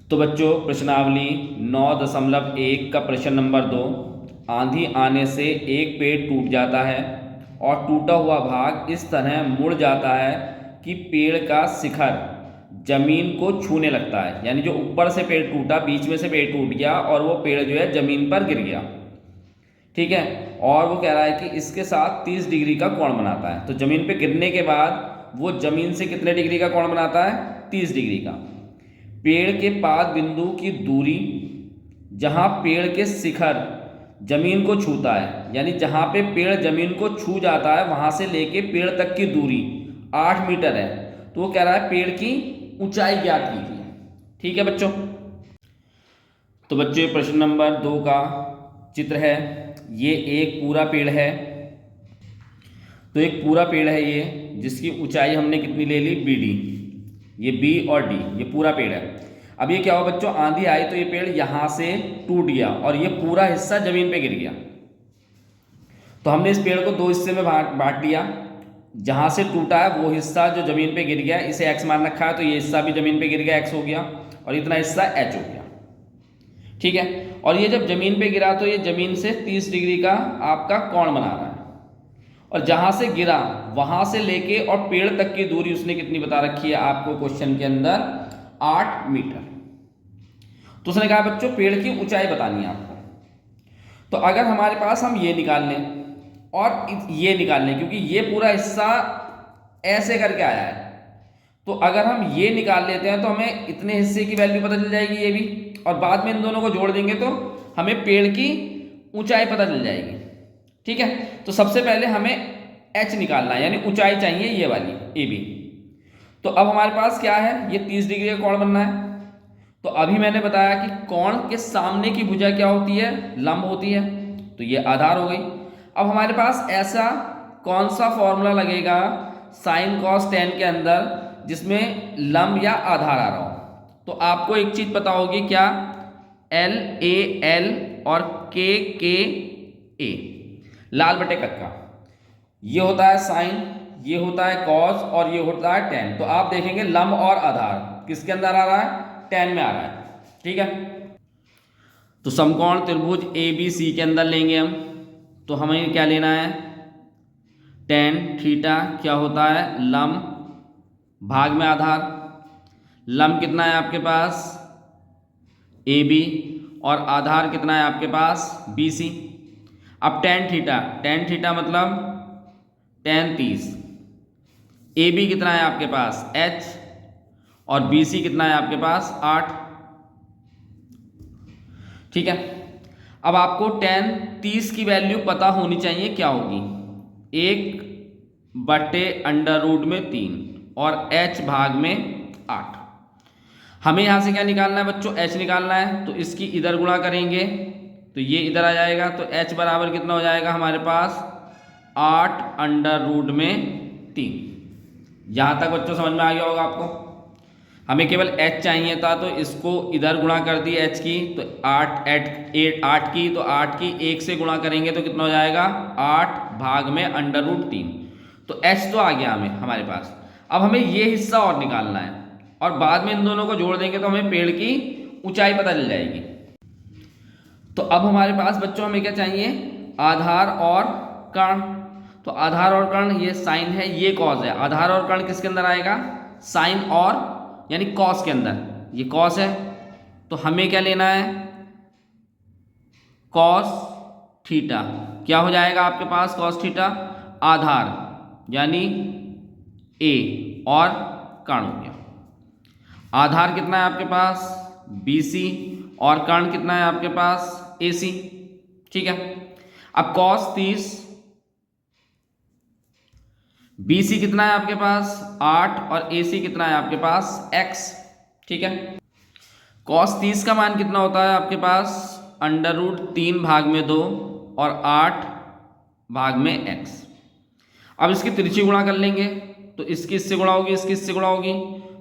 तो बच्चों प्रश्नावली 9.1 का प्रश्न नंबर 2। आंधी आने से एक पेड़ टूट जाता है और टूटा हुआ भाग इस तरह मुड़ जाता है कि पेड़ का शिखर जमीन को छूने लगता है। यानी जो ऊपर से पेड़ टूटा, बीच में से पेड़ टूट गया और वो पेड़ जो है जमीन पर गिर गया। ठीक है। और वो कह रहा है कि इसके साथ 30 डिग्री का कोण बनाता है। तो जमीन पे गिरने के बाद वो जमीन से कितने डिग्री का कोण बनाता है? 30 डिग्री का। पेड़ के पाद बिंदु की दूरी, जहां पेड़ के शिखर जमीन को छूता है, यानी जहां पे पेड़ जमीन को छू जाता है वहां से लेके पेड़ तक की दूरी 8 मीटर है। तो वो कह रहा है पेड़ की ऊंचाई ज्ञात कीजिए। ठीक है बच्चों। तो बच्चों प्रश्न नंबर 2 का चित्र है। ये एक पूरा पेड़ है। तो एक पूरा पेड़ है ये, जिसकी ऊंचाई हमने कितनी ले ली? BD। ये B और D, ये पूरा पेड़ है। अब ये क्या हुआ बच्चों? आंधी आई तो ये पेड़ यहां से टूट गया और ये पूरा हिस्सा जमीन पे गिर गया। तो हमने इस पेड़ को दो हिस्से में बांट दिया। जहां से टूटा है वो हिस्सा जो जमीन पे गिर गया, इसे X मान रखा है, तो ये हिस्सा भी जमीन पे गिर गया, X हो गया, और इतना हिस्सा H हो गया। ठीक है। और ये जब जमीन पे गिरा तो ये जमीन से 30 डिग्री का आपका कोण बना रहा है। और जहां से गिरा वहां से लेके और पेड़ तक की दूरी उसने कितनी बता रखी है आपको क्वेश्चन के अंदर? 8 मीटर। तो उसने कहा बच्चों पेड़ की ऊंचाई बतानी है आपको। तो अगर हमारे पास हम ये निकाल लें और ये निकाल लें, क्योंकि ये पूरा हिस्सा ऐसे करके आया है, तो अगर हम ये निकाल लेते हैं तो हमें इतने हिस्से की वैल्यू पता चल जाएगी, ये भी, और बाद में इन दोनों को जोड़ देंगे तो हमें पेड़ की ऊंचाई पता चल जाएगी। ठीक है। तो सबसे पहले हमें H निकालना है, यानी ऊंचाई चाहिए ये वाली AB। तो अब हमारे पास क्या है? ये 30 डिग्री का कोण बनना है। तो अभी मैंने बताया कि कोण के सामने की भुजा क्या होती है? लंब होती है। तो ये आधार हो गई। अब हमारे पास ऐसा कौन सा फॉर्मूला लगेगा साइन कॉस टेन के अंदर जिसमें लंब या आधार आ रहा हो? तो आपको एक चीज पता होगी, क्या? LAL और KKA, लाल बटे कक्का। ये होता है साइन, ये होता है कॉस और ये होता है टेन। तो आप देखेंगे लंब और आधार किसके अंदर आ रहा है? टेन में आ रहा है। ठीक है। तो समकोण त्रिभुज ABC के अंदर लेंगे हम, तो हमें क्या लेना है? टेन थीटा क्या होता है? लंब भाग में आधार। लंब कितना है आपके पास? AB, और आधार कितना है आपके पास? BC। अब टेन थीटा मतलब टेन 30। AB कितना है आपके पास? H, और BC कितना है आपके पास? 8। ठीक है। अब आपको टेन 30 की वैल्यू पता होनी चाहिए, क्या होगी? 1/√3 और H भाग में 8। हमें यहां से क्या निकालना है बच्चों? H निकालना है। तो इसकी इधर गुणा करेंगे तो ये इधर आ जाएगा। तो H बराबर कितना हो जाएगा हमारे पास? 8/√3। यहां तक बच्चों समझ में आ गया होगा आपको। हमें केवल H चाहिए था, तो इसको इधर गुणा कर दी H की, तो 8 की, तो 8 की 1 से गुणा करेंगे तो कितना हो जाएगा? 8 भाग में √3। तो H तो आ गया हमें हमारे पास। अब हमें ये हिस्सा और निकालना है, और बाद में इन दोनों को जोड़ देंगे तो हमें पेड़ की ऊंचाई पता चल जाएगी। तो अब हमारे पास बच्चों हमें क्या चाहिए? आधार और कर्ण। तो आधार और कर्ण, ये साइन है, ये कॉस है। आधार और कर्ण किसके अंदर आएगा? साइन और यानी कॉस के अंदर। ये कॉस है, तो हमें क्या लेना है? कॉस थीटा क्या हो जाएगा आपके पास? कॉस थीटा आधार यानी A, और कर्ण हो गया। आधार कितना है आपके पास? BC, और कर्ण कितना है आपके पास? AC। ठीक है। अब cos 30, BC कितना है आपके पास? 8, और AC कितना है आपके पास? X। ठीक है। cos 30 का मान कितना होता है आपके पास? √3 भाग में 2 और 8 भाग में x। अब इसकी तिरछी गुणा कर लेंगे, तो इसकी इससे गुणा होगी, इसकी इससे गुणा होगी,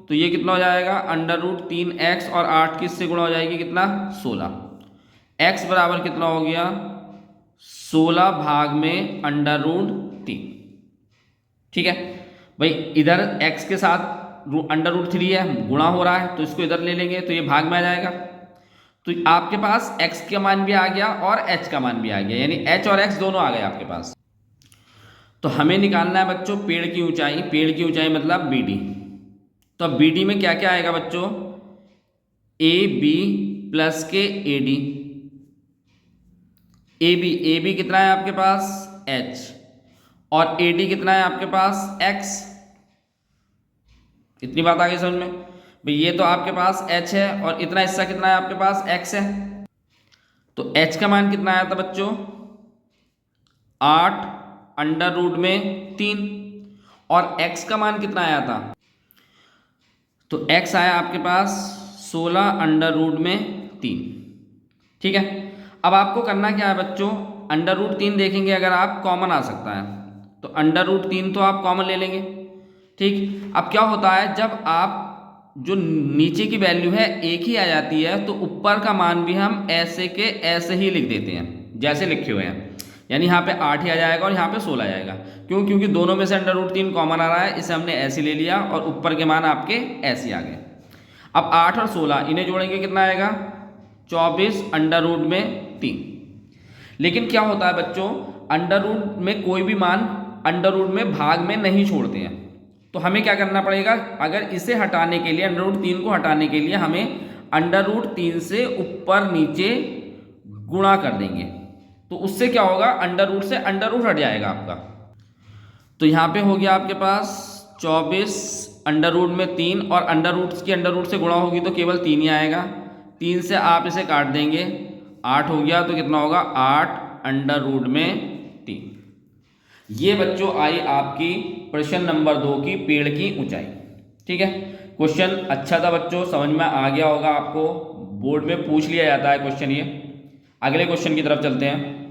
तो ये कितना हो जाएगा? √3x, और 8 की इससे गुणा हो जाएगी कितना? 16। x बराबर कितना हो गया? 16 भाग में √3। ठीक है भाई, इधर x के साथ √3 है, गुणा हो रहा है तो इसको इधर ले लेंगे तो ये भाग में आ जाएगा। तो आपके पास x का मान भी आ गया और h का मान भी आ गया, यानी h और x दोनों आ गए आपके पास। तो हमें निकालना है बच्चों पेड़ की ऊंचाई। पेड़ की ऊंचाई मतलब BD। तो अब BD में क्या क्या आएगा बच्चों, AB प्लस के AD। AB कितना है आपके पास h, और AD कितना है आपके पास x। इतनी बात आ गई समझ में भाई। ये तो आपके पास h है और इतना हिस्सा कितना है आपके पास x है। तो h का मान कितना आया था बच्चों, 8√3, और x का मान कितना आया था, तो x आया आपके पास 16√3। ठीक है, अब आपको करना क्या है बच्चों, √3 देखेंगे अगर आप कॉमन आ सकता है तो √3 तो आप कॉमन ले लेंगे। ठीक, अब क्या होता है जब आप जो नीचे की वैल्यू है एक ही आ जाती है तो ऊपर का मान भी हम ऐसे के ऐसे ही लिख देते हैं जैसे लिखे हुए हैं, यानी यहाँ पे 8 ही आ जाएगा और यहाँ पे 16 आ जाएगा। क्यों, क्योंकि दोनों में से √3 कॉमन आ रहा है, इसे हमने ऐसे ले लिया और ऊपर के मान आपके ऐसे आ गए। अब 8 और 16 इन्हें जोड़ेंगे कितना आएगा, 24√3। लेकिन क्या होता है बच्चों, अंडर में कोई भी मान अंडर में भाग में नहीं छोड़ते हैं। तो हमें क्या करना पड़ेगा, अगर इसे हटाने के लिए √3 को हटाने के लिए हमें √3 से ऊपर नीचे गुणा कर देंगे, तो उससे क्या होगा, अंडर से अंडर हट जाएगा आपका। तो यहाँ पे हो गया आपके पास 24√3, और अंडर से गुणा होगी तो केवल 3 ही आएगा। 3 से आप इसे काट देंगे, 8 हो गया तो कितना होगा, 8√3। ये बच्चों आई आपकी प्रश्न नंबर 2 की पेड़ की ऊंचाई। ठीक है, क्वेश्चन अच्छा था बच्चों, समझ में आ गया होगा आपको, बोर्ड में पूछ लिया जाता है क्वेश्चन ये। अगले क्वेश्चन की तरफ चलते हैं।